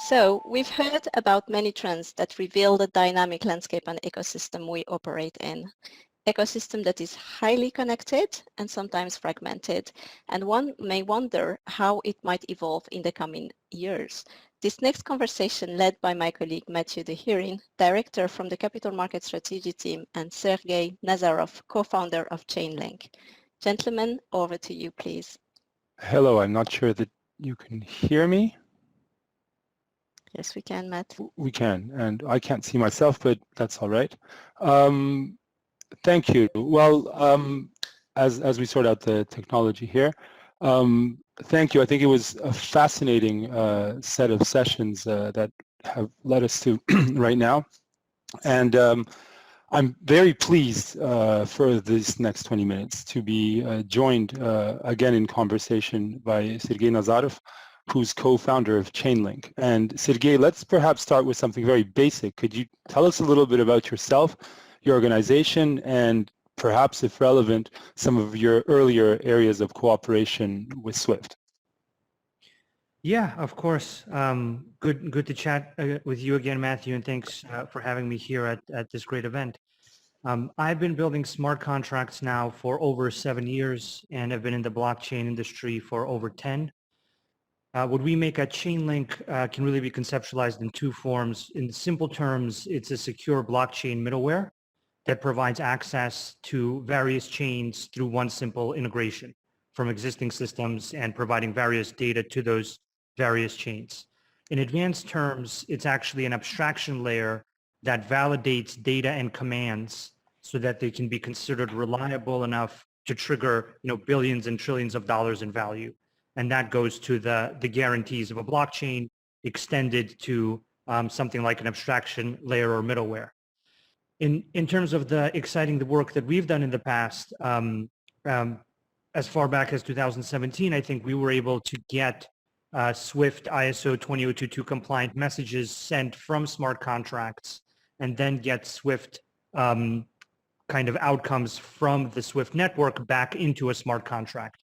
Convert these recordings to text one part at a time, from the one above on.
So we've heard about many trends that reveal the dynamic landscape and ecosystem we operate in. Ecosystem that is highly connected and sometimes fragmented, and one may wonder how it might evolve in the coming years. This next conversation led by my colleague Matthieu de Heering, Director from the Capital Market Strategy Team, and Sergey Nazarov, Co-founder of Chainlink. Gentlemen, over to you, please. Hello, I'm not sure that you can hear me. Yes, we can, Matt. We can, and I can't see myself, but that's all right. Thank you. Well, as we sort out the technology here, thank you. I think it was a fascinating set of sessions that have led us to right now. And I'm very pleased for this next 20 minutes to be joined again in conversation by Sergey Nazarov, who's co-founder of Chainlink. And Sergey, let's perhaps start with something very basic. Could you tell us a little bit about yourself, your organization, and perhaps, if relevant, some of your earlier areas of cooperation with Swift? Yeah, of course. Good to chat with you again, Matthew, and thanks for having me here at this great event. I've been building smart contracts now for over 7 years and have been in the blockchain industry for over 10. What we make at Chainlink can really be conceptualized in two forms. In simple terms, it's a secure blockchain middleware that provides access to various chains through one simple integration from existing systems and providing various data to those various chains. In advanced terms, it's actually an abstraction layer that validates data and commands so that they can be considered reliable enough to trigger, billions and trillions of dollars in value. And that goes to the guarantees of a blockchain extended to something like an abstraction layer or middleware. In terms of the work that we've done in the past, as far back as 2017, I think we were able to get Swift ISO 20022 compliant messages sent from smart contracts and then get Swift kind of outcomes from the Swift network back into a smart contract.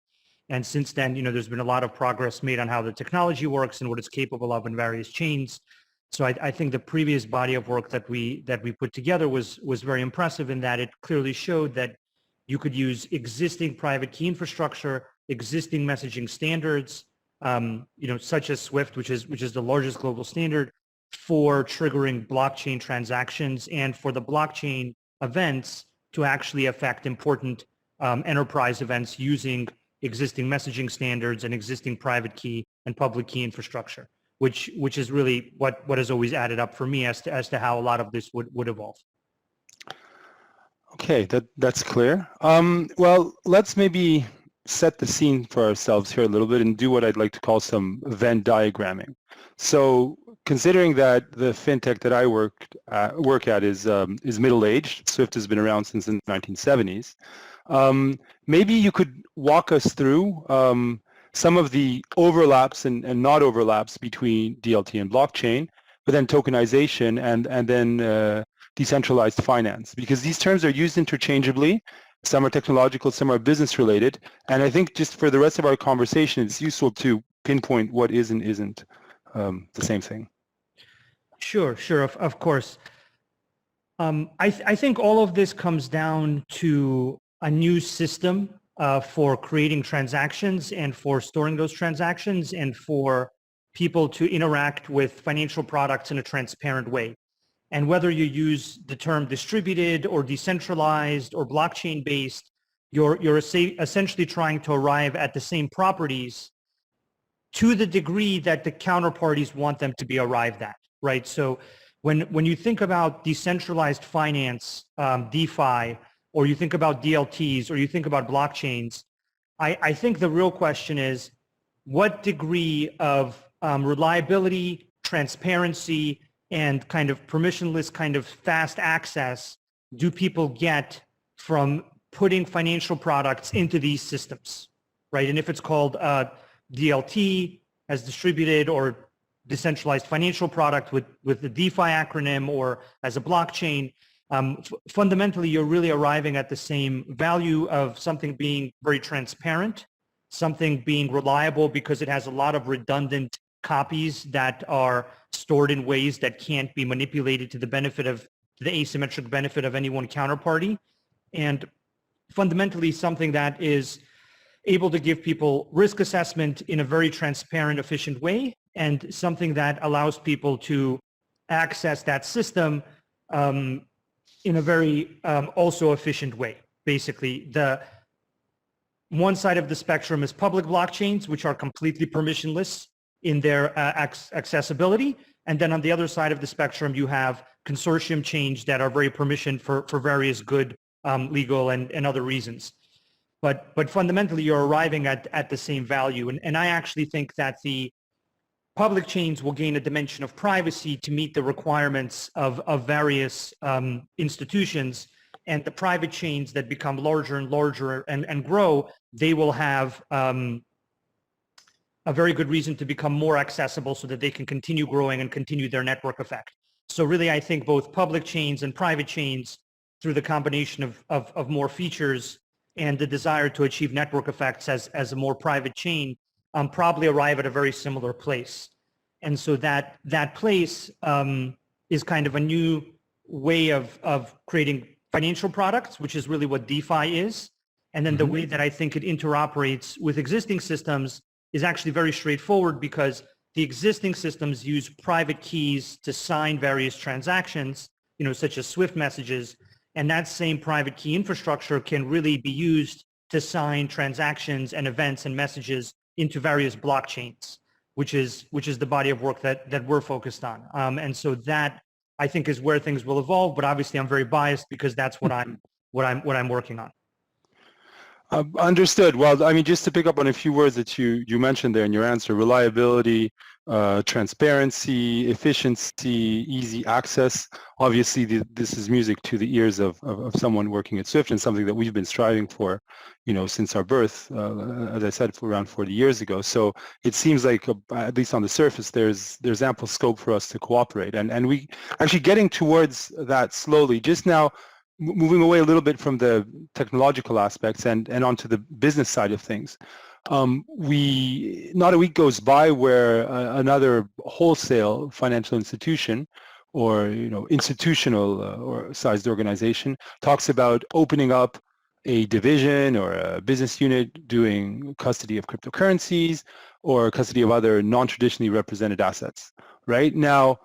And since then, there's been a lot of progress made on how the technology works and what it's capable of in various chains. So I think the previous body of work that we put together was very impressive in that it clearly showed that you could use existing private key infrastructure, existing messaging standards, such as Swift, which is the largest global standard, for triggering blockchain transactions and for the blockchain events to actually affect important enterprise events using existing messaging standards and existing private key and public key infrastructure, which is really what has always added up for me as to how a lot of this would evolve. Okay, that's clear. Well, let's maybe set the scene for ourselves here a little bit and do what I'd like to call some Venn diagramming. So considering that the fintech that I work at is middle-aged, Swift has been around since the 1970s, maybe you could walk us through some of the overlaps and not overlaps between DLT and blockchain, but then tokenization and then decentralized finance, because these terms are used interchangeably. Some are technological, some are business related. And I think just for the rest of our conversation, it's useful to pinpoint what is and isn't the same thing. Sure, of course. I think all of this comes down to a new system for creating transactions and for storing those transactions and for people to interact with financial products in a transparent way. And whether you use the term distributed or decentralized or blockchain-based, you're essentially trying to arrive at the same properties to the degree that the counterparties want them to be arrived at, right? So when you think about decentralized finance, DeFi, or you think about DLTs, or you think about blockchains, I think the real question is, what degree of reliability, transparency, and kind of permissionless, kind of fast access do people get from putting financial products into these systems, right? And if it's called DLT as distributed or decentralized financial product with the DeFi acronym or as a blockchain, fundamentally, you're really arriving at the same value of something being very transparent, something being reliable because it has a lot of redundant copies that are stored in ways that can't be manipulated to the benefit of the asymmetric benefit of any one counterparty, and fundamentally something that is able to give people risk assessment in a very transparent, efficient way, and something that allows people to access that system in a very also efficient way. Basically, the one side of the spectrum is public blockchains, which are completely permissionless in their accessibility. And then on the other side of the spectrum, you have consortium chains that are very permissioned for various good legal and other reasons. But fundamentally, you're arriving at the same value. And I actually think that the public chains will gain a dimension of privacy to meet the requirements of various institutions, and the private chains that become larger and larger and grow, they will have a very good reason to become more accessible so that they can continue growing and continue their network effect. So really, I think both public chains and private chains, through the combination of more features and the desire to achieve network effects as a more private chain, probably arrive at a very similar place. And so that place is kind of a new way of creating financial products, which is really what DeFi is. And then the way that I think it interoperates with existing systems is actually very straightforward, because the existing systems use private keys to sign various transactions, such as Swift messages. And that same private key infrastructure can really be used to sign transactions and events and messages into various blockchains, which is the body of work that we're focused on. And so that, I think, is where things will evolve. But obviously, I'm very biased because that's what I'm working on. Understood. Well, I mean, just to pick up on a few words that you mentioned there in your answer: reliability, transparency, efficiency, easy access. Obviously, this is music to the ears of someone working at Swift, and something that we've been striving for, since our birth, as I said, for around 40 years ago. So it seems like, at least on the surface, there's ample scope for us to cooperate, and we actually getting towards that slowly. Just now, moving away a little bit from the technological aspects and onto the business side of things. Not a week goes by where another wholesale financial institution or institutional or sized organization talks about opening up a division or a business unit doing custody of cryptocurrencies or custody of other non-traditionally represented assets. Right now,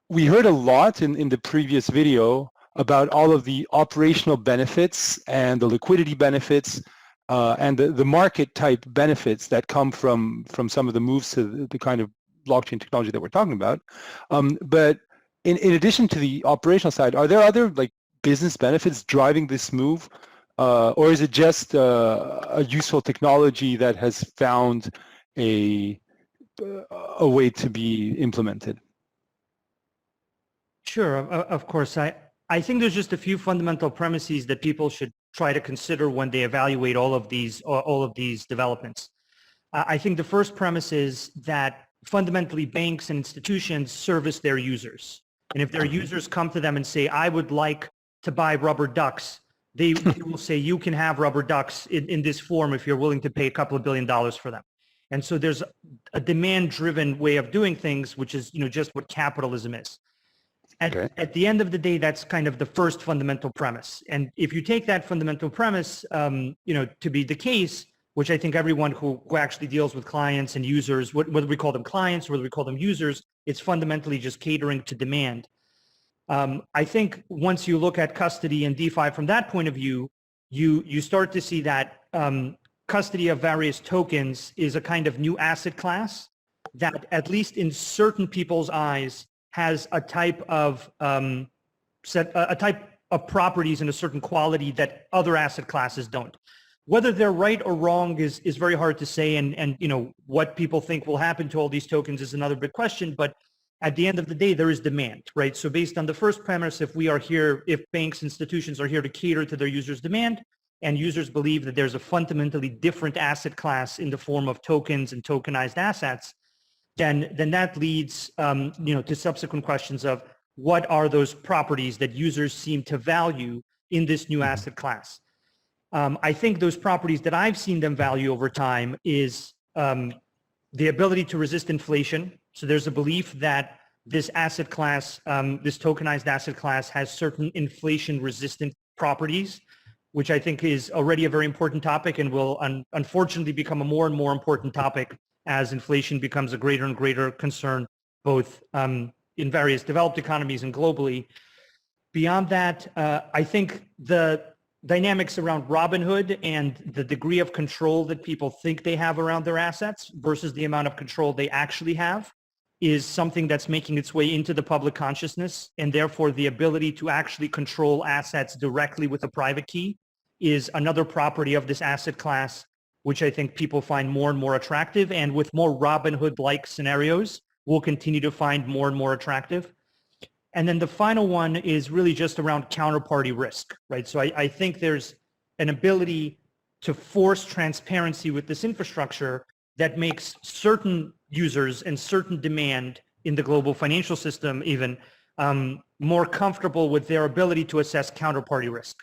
we heard a lot in the previous video about all of the operational benefits and the liquidity benefits and the market type benefits that come from some of the moves to the kind of blockchain technology that we're talking about. But in addition to the operational side, are there other business benefits driving this move? Or is it just a useful technology that has found a way to be implemented? Sure, of course. I think there's just a few fundamental premises that people should try to consider when they evaluate all of these developments. I think the first premise is that fundamentally banks and institutions service their users. And if their users come to them and say, I would like to buy rubber ducks, they will say, you can have rubber ducks in this form if you're willing to pay a couple of $2 billion for them. And so there's a demand-driven way of doing things, which is just what capitalism is. At the end of the day, that's kind of the first fundamental premise. And if you take that fundamental premise, to be the case, which I think everyone who actually deals with clients and users, whether we call them clients or whether we call them users, it's fundamentally just catering to demand. I think once you look at custody and DeFi from that point of view, you start to see that custody of various tokens is a kind of new asset class that, at least in certain people's eyes, has a type of properties and a certain quality that other asset classes don't. Whether they're right or wrong is very hard to say, and what people think will happen to all these tokens is another big question. But at the end of the day, there is demand, right? So based on the first premise, if banks, institutions are here to cater to their users' demand, and users believe that there's a fundamentally different asset class in the form of tokens and tokenized assets, then that leads to subsequent questions of what are those properties that users seem to value in this new asset class. I think those properties that I've seen them value over time is the ability to resist inflation. So there's a belief that this asset class, this tokenized asset class, has certain inflation resistant properties, which I think is already a very important topic and will unfortunately become a more and more important topic as inflation becomes a greater and greater concern, both in various developed economies and globally. Beyond that, I think the dynamics around Robinhood and the degree of control that people think they have around their assets versus the amount of control they actually have is something that's making its way into the public consciousness, and therefore the ability to actually control assets directly with a private key is another property of this asset class, which I think people find more and more attractive, and with more Robinhood-like scenarios, we'll continue to find more and more attractive. And then the final one is really just around counterparty risk, right? So I think there's an ability to force transparency with this infrastructure that makes certain users and certain demand in the global financial system even more comfortable with their ability to assess counterparty risk.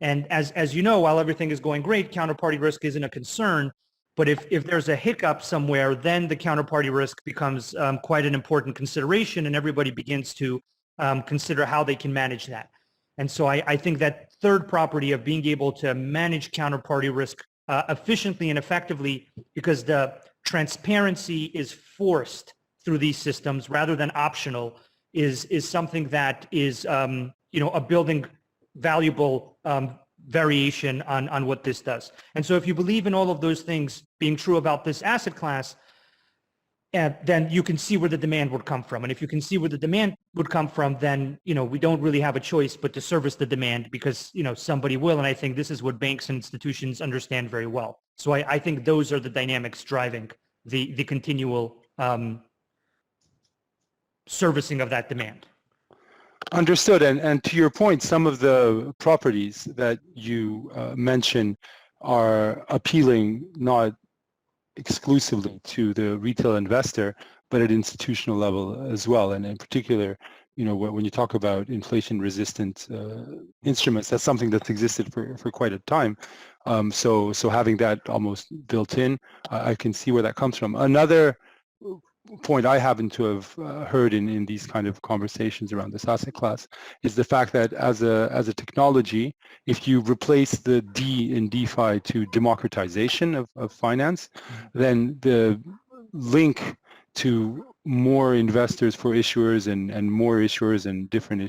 And as you know, while everything is going great, counterparty risk isn't a concern. But if there's a hiccup somewhere, then the counterparty risk becomes quite an important consideration, and everybody begins to consider how they can manage that. And so I think that third property of being able to manage counterparty risk efficiently and effectively, because the transparency is forced through these systems rather than optional, is something that is a building valuable variation on what this does. And so if you believe in all of those things being true about this asset class, then you can see where the demand would come from. And if you can see where the demand would come from, then, we don't really have a choice but to service the demand because, somebody will. And I think this is what banks and institutions understand very well. So I think those are the dynamics driving the continual servicing of that demand. Understood. And to your point, some of the properties that you mentioned are appealing not exclusively to the retail investor, but at institutional level as well. And in particular, when you talk about inflation-resistant instruments, that's something that's existed for quite a time. So having that almost built in, I can see where that comes from. Another point I happen to have heard in these kind of conversations around this asset class is the fact that as a technology, if you replace the D in DeFi to democratization of finance, then the link to more investors for issuers and more issuers and different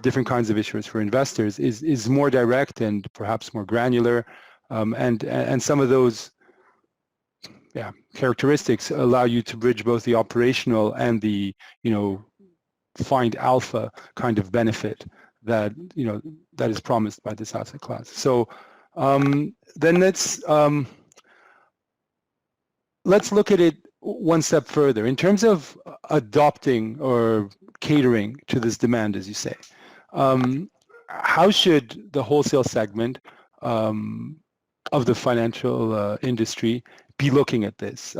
different kinds of issuers for investors is more direct and perhaps more granular, and some of those characteristics allow you to bridge both the operational and the find alpha kind of benefit that that is promised by this asset class. So then let's look at it one step further in terms of adopting or catering to this demand, as you say. How should the wholesale segment of the financial industry be looking at this?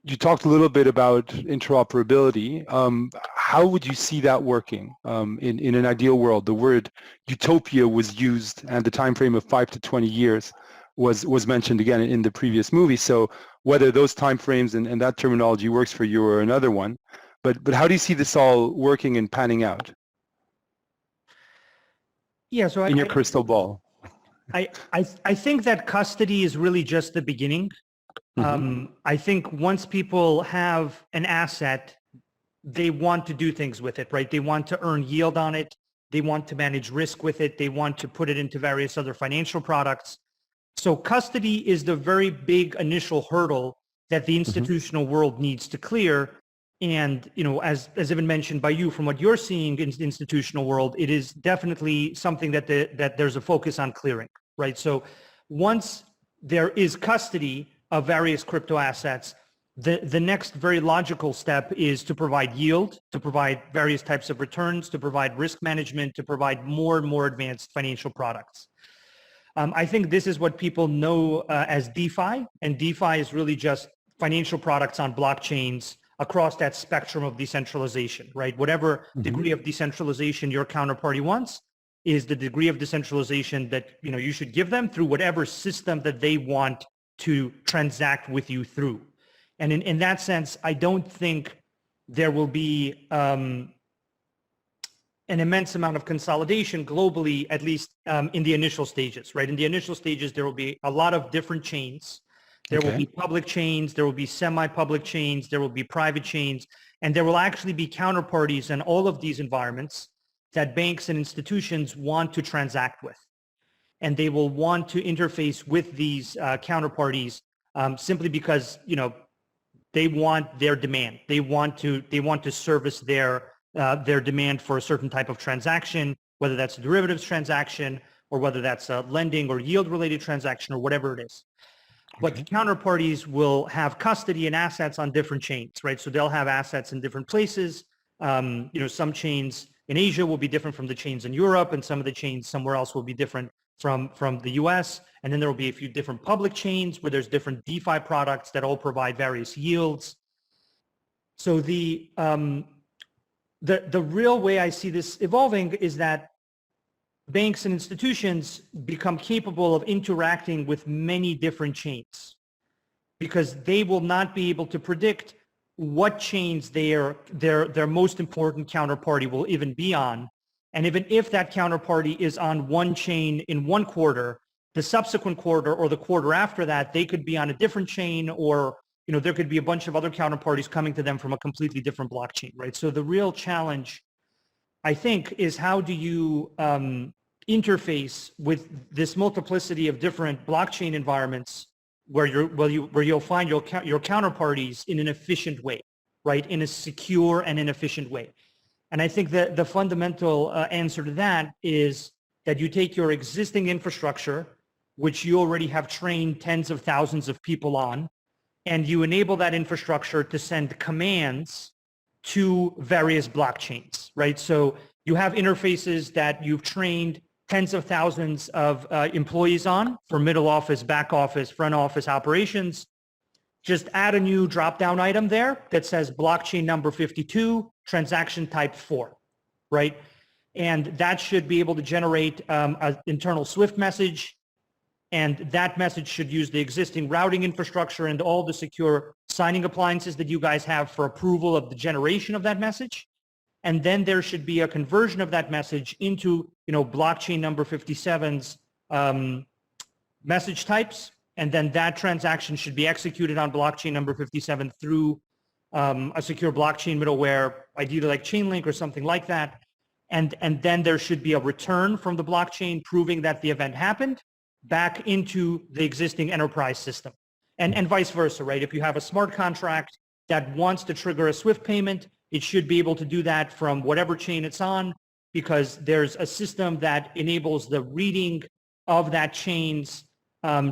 You talked a little bit about interoperability. How would you see that working in an ideal world? The word utopia was used, and the time frame of 5 to 20 years was mentioned again in the previous movie. So whether those time frames and that terminology works for you or another one, but how do you see this all working and panning out? Yeah, so in your crystal ball. I think that custody is really just the beginning. I think once people have an asset, they want to do things with it, right? They want to earn yield on it. They want to manage risk with it. They want to put it into various other financial products. So custody is the very big initial hurdle that the institutional world needs to clear. And, as even mentioned by you, from what you're seeing in the institutional world, it is definitely something that there's a focus on clearing, right? So once there is custody of various crypto assets, the next very logical step is to provide yield, to provide various types of returns, to provide risk management, to provide more and more advanced financial products. I think this is what people know as DeFi, and DeFi is really just financial products on blockchains across that spectrum of decentralization, right? Whatever degree of decentralization your counterparty wants, is the degree of decentralization that you should give them through whatever system that they want to transact with you through. And in that sense, I don't think there will be an immense amount of consolidation globally, at least in the initial stages, right? In the initial stages, there will be a lot of different chains. There will be public chains, there will be semi-public chains, there will be private chains, and there will actually be counterparties in all of these environments that banks and institutions want to transact with. And they will want to interface with these counterparties simply because, they want their demand. They want to service their demand for a certain type of transaction, whether that's a derivatives transaction or whether that's a lending or yield related transaction or whatever it is. But the counterparties will have custody and assets on different chains, right? So they'll have assets in different places. Some chains in Asia will be different from the chains in Europe, and some of the chains somewhere else will be different from the US. And then there will be a few different public chains where there's different DeFi products that all provide various yields. So the real way I see this evolving is that banks and institutions become capable of interacting with many different chains because they will not be able to predict what chains their most important counterparty will even be on. And even if that counterparty is on one chain in one quarter, the subsequent quarter or the quarter after that, they could be on a different chain, or there could be a bunch of other counterparties coming to them from a completely different blockchain, right? So the real challenge, I think, is how do you interface with this multiplicity of different blockchain environments where you'll find your counterparties in an efficient way, right? In a secure and an efficient way. And I think that the fundamental answer to that is that you take your existing infrastructure, which you already have trained tens of thousands of people on, and you enable that infrastructure to send commands to various blockchains, right? So you have interfaces that you've trained tens of thousands of employees on for middle office, back office, front office operations. Just add a new drop-down item there that says blockchain number 52, transaction type 4, right? And that should be able to generate an internal Swift message. And that message should use the existing routing infrastructure and all the secure signing appliances that you guys have for approval of the generation of that message. And then there should be a conversion of that message into, blockchain number 57's message types. And then that transaction should be executed on blockchain number 57 through a secure blockchain middleware, ideally like Chainlink or something like that. And then there should be a return from the blockchain proving that the event happened back into the existing enterprise system. And vice versa, right? If you have a smart contract that wants to trigger a Swift payment, it should be able to do that from whatever chain it's on, because there's a system that enables the reading of that chain's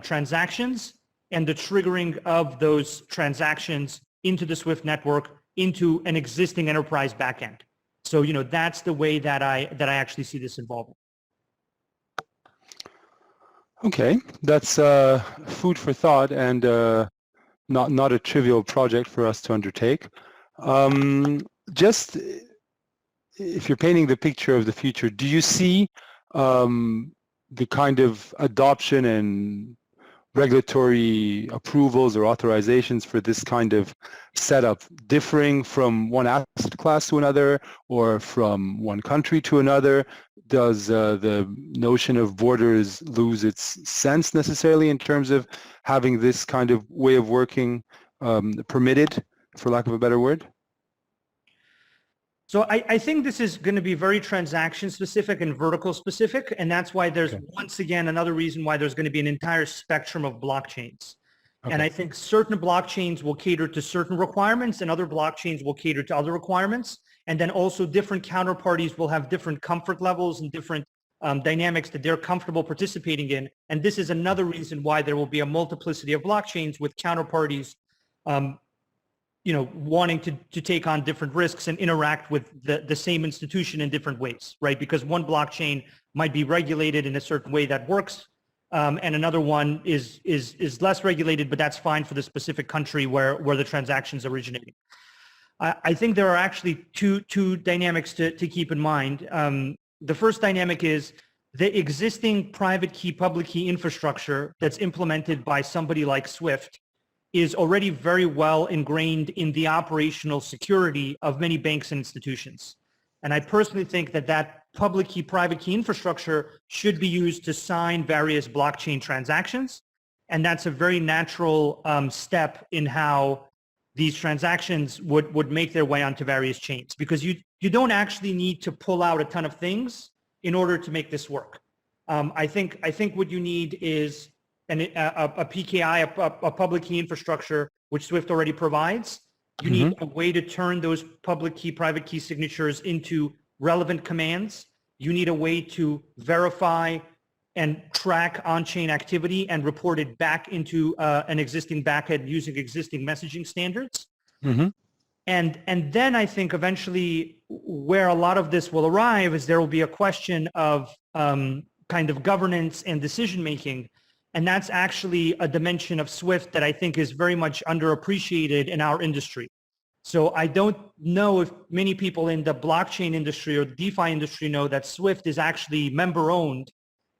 transactions and the triggering of those transactions into the Swift network into an existing enterprise backend. So, that's the way that I actually see this evolving. Okay, that's food for thought, and not a trivial project for us to undertake. Just if you're painting the picture of the future, do you see the kind of adoption and regulatory approvals or authorizations for this kind of setup differing from one asset class to another or from one country to another? Does the notion of borders lose its sense necessarily in terms of having this kind of way of working permitted, for lack of a better word? So I think this is going to be very transaction specific and vertical specific. And that's why there's, once again, another reason why there's going to be an entire spectrum of blockchains. Okay. And I think certain blockchains will cater to certain requirements and other blockchains will cater to other requirements. And then also different counterparties will have different comfort levels and different dynamics that they're comfortable participating in. And this is another reason why there will be a multiplicity of blockchains with counterparties wanting to take on different risks and interact with the same institution in different ways, right? Because one blockchain might be regulated in a certain way that works, and another one is less regulated, but that's fine for the specific country where the transaction's originating. I think there are actually two dynamics to keep in mind. The first dynamic is the existing private key, public key infrastructure that's implemented by somebody like Swift is already very well ingrained in the operational security of many banks and institutions. And I personally think that that public key, private key infrastructure should be used to sign various blockchain transactions. And that's a very natural step in how these transactions would make their way onto various chains, because you don't actually need to pull out a ton of things in order to make this work. I think what you need is a PKI, a public key infrastructure, which Swift already provides. You need a way to turn those public key, private key signatures into relevant commands. You need a way to verify and track on-chain activity and report it back into an existing backend using existing messaging standards. And then I think eventually where a lot of this will arrive is there will be a question of kind of governance and decision-making. And that's actually a dimension of Swift that I think is very much underappreciated in our industry. So I don't know if many people in the blockchain industry or the DeFi industry know that Swift is actually member-owned,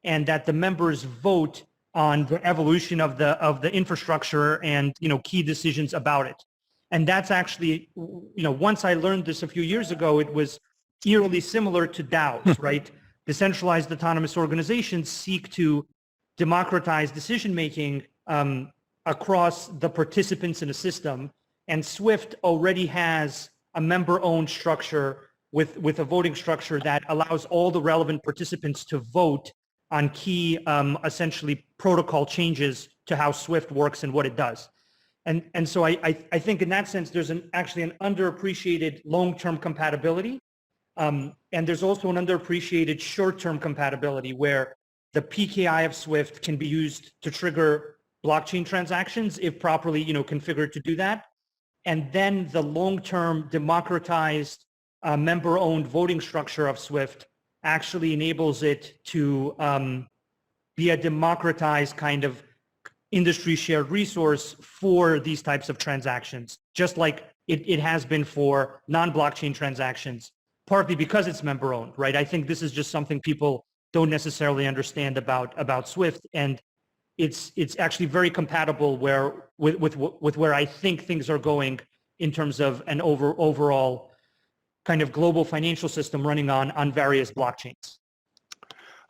and that the members vote on the evolution of the infrastructure and, you know, key decisions about it. And that's actually, you know, once I learned this a few years ago, it was eerily similar to DAOs, right? Decentralized autonomous organizations seek to democratize decision-making across the participants in a system. And Swift already has a member-owned structure with a voting structure that allows all the relevant participants to vote on key, essentially, protocol changes to how Swift works and what it does. And so I think in that sense, there's actually an underappreciated long-term compatibility. And there's also an underappreciated short-term compatibility where the PKI of Swift can be used to trigger blockchain transactions if properly, you know, configured to do that. And then the long-term democratized member-owned voting structure of Swift actually enables it to be a democratized kind of industry shared resource for these types of transactions, just like it has been for non-blockchain transactions, partly because it's member-owned, right? I think this is just something people don't necessarily understand about Swift, and it's actually very compatible with where I think things are going in terms of an overall kind of global financial system running on various blockchains.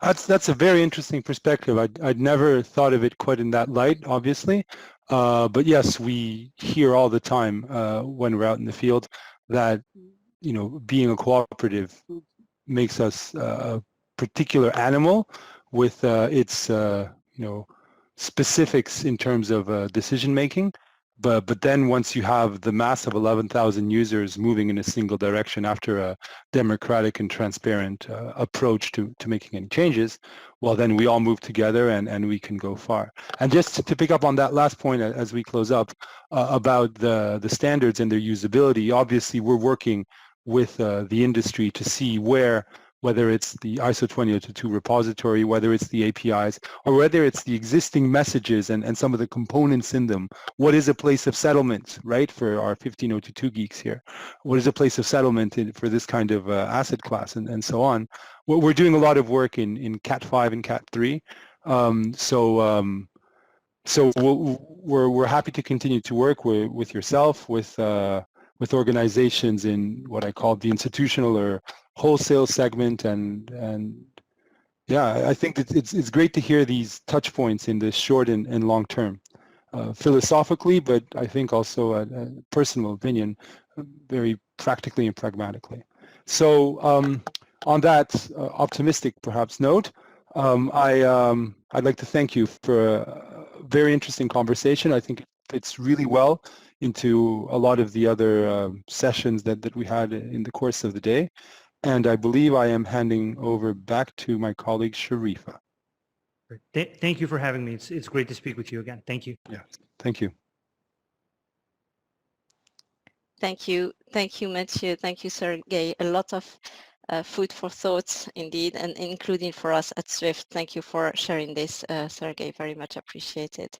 That's a very interesting perspective. I'd never thought of it quite in that light, obviously. But yes, we hear all the time when we're out in the field that, you know, being a cooperative makes us a particular animal with its, you know, specifics in terms of decision making. But then once you have the mass of 11,000 users moving in a single direction after a democratic and transparent approach to making any changes, well, then we all move together and we can go far. And just to pick up on that last point as we close up about the standards and their usability, obviously we're working with the industry to see whether it's the ISO 20022 repository, whether it's the APIs, or whether it's the existing messages and some of the components in them. What is a place of settlement, right, for our 15022 geeks here? What is a place of settlement for this kind of asset class and so on? Well, we're doing a lot of work in Cat 5 and Cat 3. So we're happy to continue to work with yourself, with organizations in what I call the institutional or wholesale segment, and yeah, I think it's great to hear these touch points in the short and long term, philosophically, but I think also a personal opinion, very practically and pragmatically. So on that optimistic perhaps note, I'd like to thank you for a very interesting conversation. I think it fits really well into a lot of the other sessions that we had in the course of the day. And I believe I am handing over back to my colleague, Sharifa. Thank you for having me. It's great to speak with you again. Thank you. Yeah, thank you. Thank you, Matthieu. Thank you, Sergey. A lot of food for thought indeed, and including for us at Swift. Thank you for sharing this, Sergey. Very much appreciated.